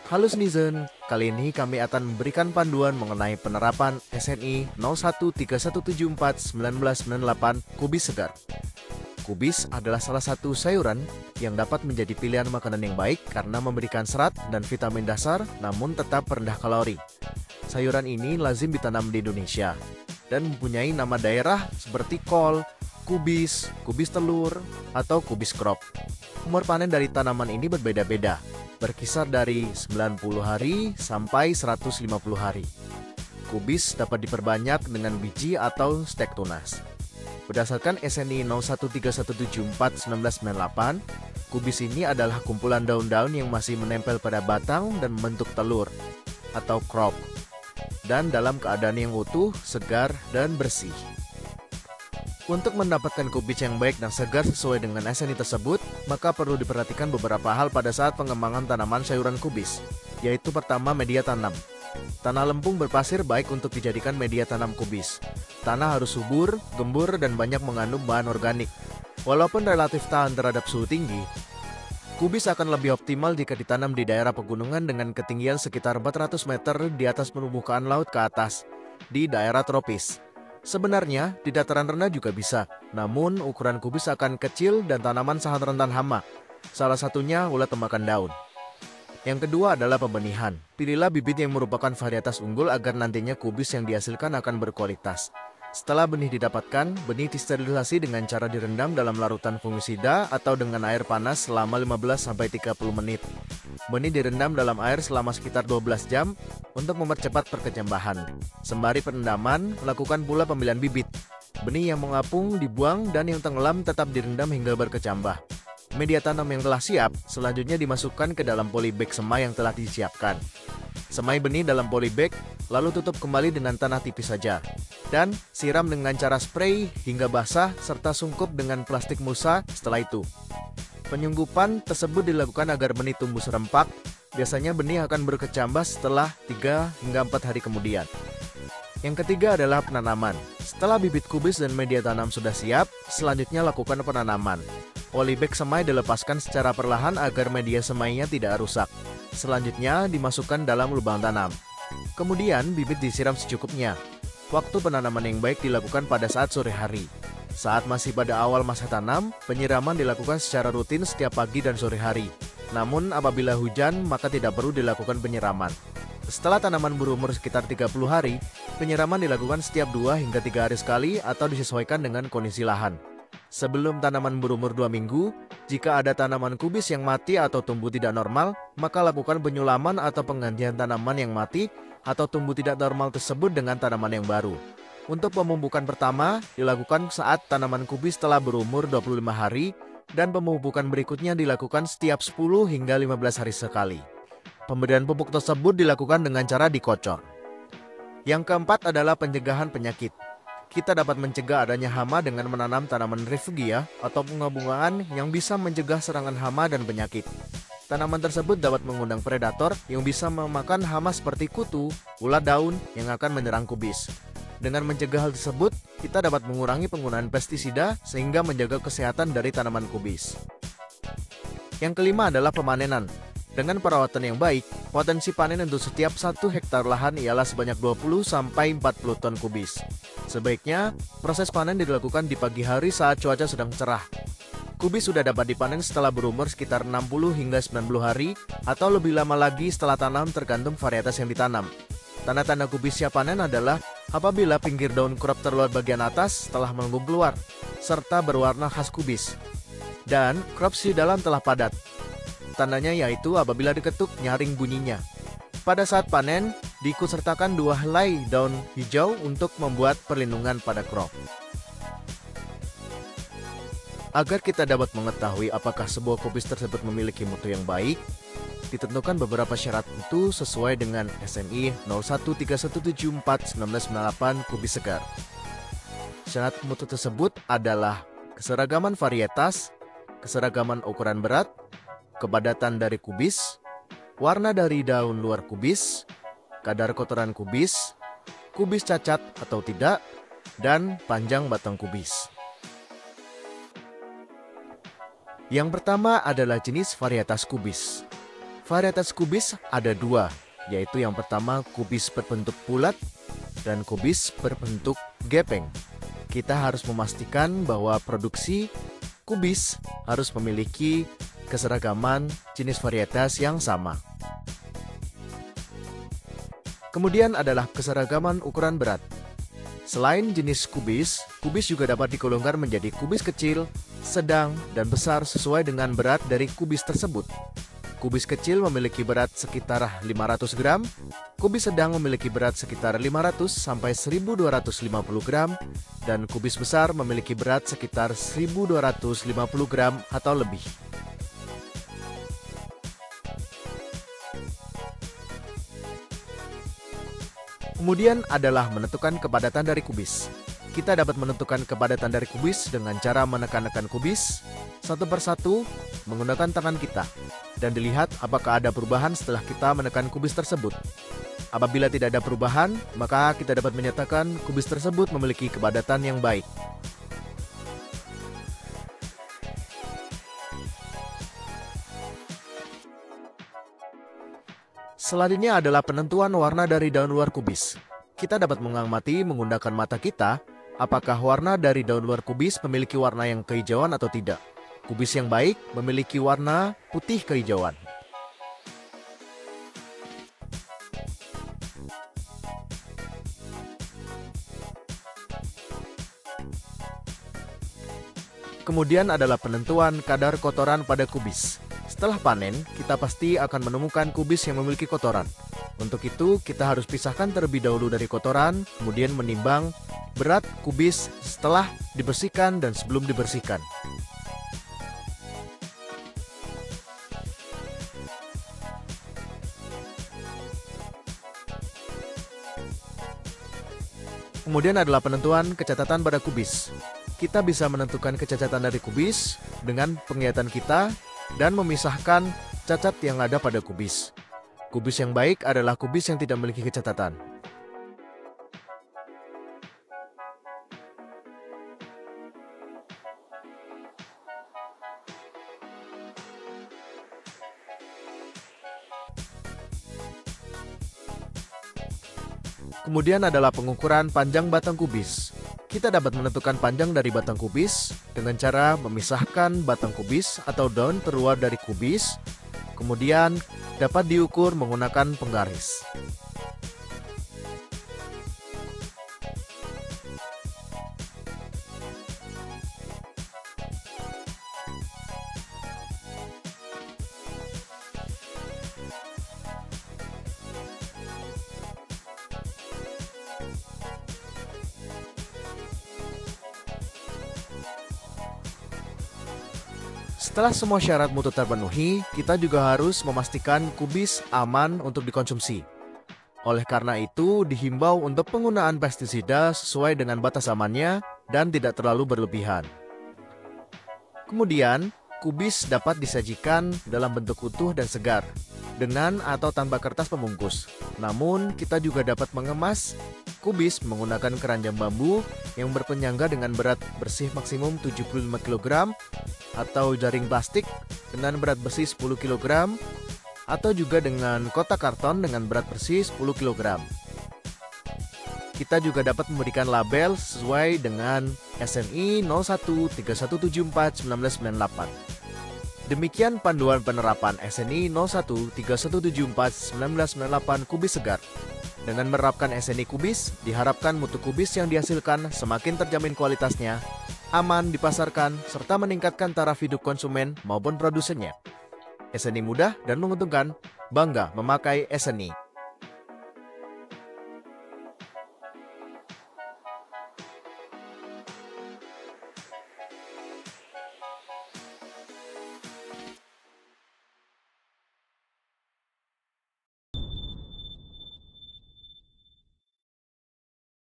Halo Snizen, kali ini kami akan memberikan panduan mengenai penerapan SNI 0131741998 kubis segar. Kubis adalah salah satu sayuran yang dapat menjadi pilihan makanan yang baik karena memberikan serat dan vitamin dasar namun tetap rendah kalori. Sayuran ini lazim ditanam di Indonesia dan mempunyai nama daerah seperti kol, kubis, kubis telur, atau kubis crop. Umur panen dari tanaman ini berbeda-beda, berkisar dari 90 hari sampai 150 hari. Kubis dapat diperbanyak dengan biji atau stek tunas. Berdasarkan SNI 0131741998, kubis ini adalah kumpulan daun-daun yang masih menempel pada batang dan membentuk telur atau crop, dan dalam keadaan yang utuh, segar, dan bersih. Untuk mendapatkan kubis yang baik dan segar sesuai dengan SNI tersebut, maka perlu diperhatikan beberapa hal pada saat pengembangan tanaman sayuran kubis, yaitu pertama, media tanam. Tanah lempung berpasir baik untuk dijadikan media tanam kubis. Tanah harus subur, gembur, dan banyak mengandung bahan organik. Walaupun relatif tahan terhadap suhu tinggi, kubis akan lebih optimal jika ditanam di daerah pegunungan dengan ketinggian sekitar 400 meter di atas permukaan laut ke atas, di daerah tropis. Sebenarnya, di dataran rendah juga bisa, namun ukuran kubis akan kecil dan tanaman sangat rentan hama. Salah satunya ulat temakan daun. Yang kedua adalah pembenihan. Pilihlah bibit yang merupakan varietas unggul agar nantinya kubis yang dihasilkan akan berkualitas. Setelah benih didapatkan, benih disterilisasi dengan cara direndam dalam larutan fungisida atau dengan air panas selama 15-30 menit. Benih direndam dalam air selama sekitar 12 jam untuk mempercepat perkecambahan. Sembari perendaman, lakukan pula pemilihan bibit. Benih yang mengapung dibuang dan yang tenggelam tetap direndam hingga berkecambah. Media tanam yang telah siap selanjutnya dimasukkan ke dalam polybag semai yang telah disiapkan. Semai benih dalam polybag, lalu tutup kembali dengan tanah tipis saja. Dan siram dengan cara spray hingga basah serta sungkup dengan plastik musa setelah itu. Penyungkupan tersebut dilakukan agar benih tumbuh serempak. Biasanya benih akan berkecambah setelah 3 hingga 4 hari kemudian. Yang ketiga adalah penanaman. Setelah bibit kubis dan media tanam sudah siap, selanjutnya lakukan penanaman. Polybag semai dilepaskan secara perlahan agar media semainya tidak rusak. Selanjutnya dimasukkan dalam lubang tanam. Kemudian bibit disiram secukupnya. Waktu penanaman yang baik dilakukan pada saat sore hari. Saat masih pada awal masa tanam, penyiraman dilakukan secara rutin setiap pagi dan sore hari. Namun apabila hujan, maka tidak perlu dilakukan penyiraman. Setelah tanaman berumur sekitar 30 hari, penyiraman dilakukan setiap 2 hingga 3 hari sekali atau disesuaikan dengan kondisi lahan. Sebelum tanaman berumur 2 minggu, jika ada tanaman kubis yang mati atau tumbuh tidak normal, maka lakukan penyulaman atau penggantian tanaman yang mati atau tumbuh tidak normal tersebut dengan tanaman yang baru. Untuk pemupukan pertama, dilakukan saat tanaman kubis telah berumur 25 hari dan pemupukan berikutnya dilakukan setiap 10 hingga 15 hari sekali. Pemberian pupuk tersebut dilakukan dengan cara dikocor. Yang keempat adalah pencegahan penyakit. Kita dapat mencegah adanya hama dengan menanam tanaman refugia atau bunga-bungaan yang bisa mencegah serangan hama dan penyakit. Tanaman tersebut dapat mengundang predator yang bisa memakan hama seperti kutu, ulat daun yang akan menyerang kubis. Dengan mencegah hal tersebut, kita dapat mengurangi penggunaan pestisida sehingga menjaga kesehatan dari tanaman kubis. Yang kelima adalah pemanenan. Dengan perawatan yang baik, potensi panen untuk setiap 1 hektar lahan ialah sebanyak 20-40 ton kubis. Sebaiknya, proses panen dilakukan di pagi hari saat cuaca sedang cerah. Kubis sudah dapat dipanen setelah berumur sekitar 60 hingga 90 hari atau lebih lama lagi setelah tanam tergantung varietas yang ditanam. Tanda-tanda kubis siap panen adalah apabila pinggir daun crop terluar bagian atas setelah melengkung keluar, serta berwarna khas kubis. Dan crop di dalam telah padat. Tandanya yaitu apabila diketuk nyaring bunyinya. Pada saat panen, diikutsertakan 2 helai daun hijau untuk membuat perlindungan pada crop. Agar kita dapat mengetahui apakah sebuah kubis tersebut memiliki mutu yang baik, ditentukan beberapa syarat mutu sesuai dengan SNI 0131741998 kubis segar. Syarat mutu tersebut adalah keseragaman varietas, keseragaman ukuran berat, kepadatan dari kubis, warna dari daun luar kubis, kadar kotoran kubis, kubis cacat atau tidak, dan panjang batang kubis. Yang pertama adalah jenis varietas kubis. Varietas kubis ada dua, yaitu yang pertama kubis berbentuk bulat dan kubis berbentuk gepeng. Kita harus memastikan bahwa produksi kubis harus memiliki keseragaman jenis varietas yang sama. Kemudian adalah keseragaman ukuran berat. Selain jenis kubis, kubis juga dapat digolongkan menjadi kubis kecil, sedang, dan besar sesuai dengan berat dari kubis tersebut. Kubis kecil memiliki berat sekitar 500 gram, kubis sedang memiliki berat sekitar 500 sampai 1250 gram, dan kubis besar memiliki berat sekitar 1250 gram atau lebih. Kemudian adalah menentukan kepadatan dari kubis. Kita dapat menentukan kepadatan dari kubis dengan cara menekan-nekan kubis satu persatu menggunakan tangan kita, dan dilihat apakah ada perubahan setelah kita menekan kubis tersebut. Apabila tidak ada perubahan, maka kita dapat menyatakan kubis tersebut memiliki kepadatan yang baik. Selanjutnya adalah penentuan warna dari daun luar kubis. Kita dapat mengamati menggunakan mata kita apakah warna dari daun luar kubis memiliki warna yang kehijauan atau tidak. Kubis yang baik memiliki warna putih kehijauan. Kemudian adalah penentuan kadar kotoran pada kubis. Setelah panen, kita pasti akan menemukan kubis yang memiliki kotoran. Untuk itu, kita harus pisahkan terlebih dahulu dari kotoran, kemudian menimbang berat kubis setelah dibersihkan dan sebelum dibersihkan. Kemudian adalah penentuan kecacatan pada kubis. Kita bisa menentukan kecacatan dari kubis dengan penglihatan kita dan memisahkan cacat yang ada pada kubis. Kubis yang baik adalah kubis yang tidak memiliki kecacatan. Kemudian adalah pengukuran panjang batang kubis. Kita dapat menentukan panjang dari batang kubis dengan cara memisahkan batang kubis atau daun terluar dari kubis, kemudian dapat diukur menggunakan penggaris. Setelah semua syarat mutu terpenuhi, kita juga harus memastikan kubis aman untuk dikonsumsi. Oleh karena itu, dihimbau untuk penggunaan pestisida sesuai dengan batas amannya dan tidak terlalu berlebihan. Kemudian, kubis dapat disajikan dalam bentuk utuh dan segar, dengan atau tanpa kertas pembungkus. Namun, kita juga dapat mengemas kubis menggunakan keranjang bambu yang berpenyangga dengan berat bersih maksimum 75 kg atau jaring plastik dengan berat bersih 10 kg atau juga dengan kotak karton dengan berat bersih 10 kg. Kita juga dapat memberikan label sesuai dengan SNI 0131741998. Demikian panduan penerapan SNI 0131741998 kubis segar. Dengan menerapkan SNI kubis, diharapkan mutu kubis yang dihasilkan semakin terjamin kualitasnya, aman dipasarkan, serta meningkatkan taraf hidup konsumen maupun produsennya. SNI mudah dan menguntungkan, bangga memakai SNI.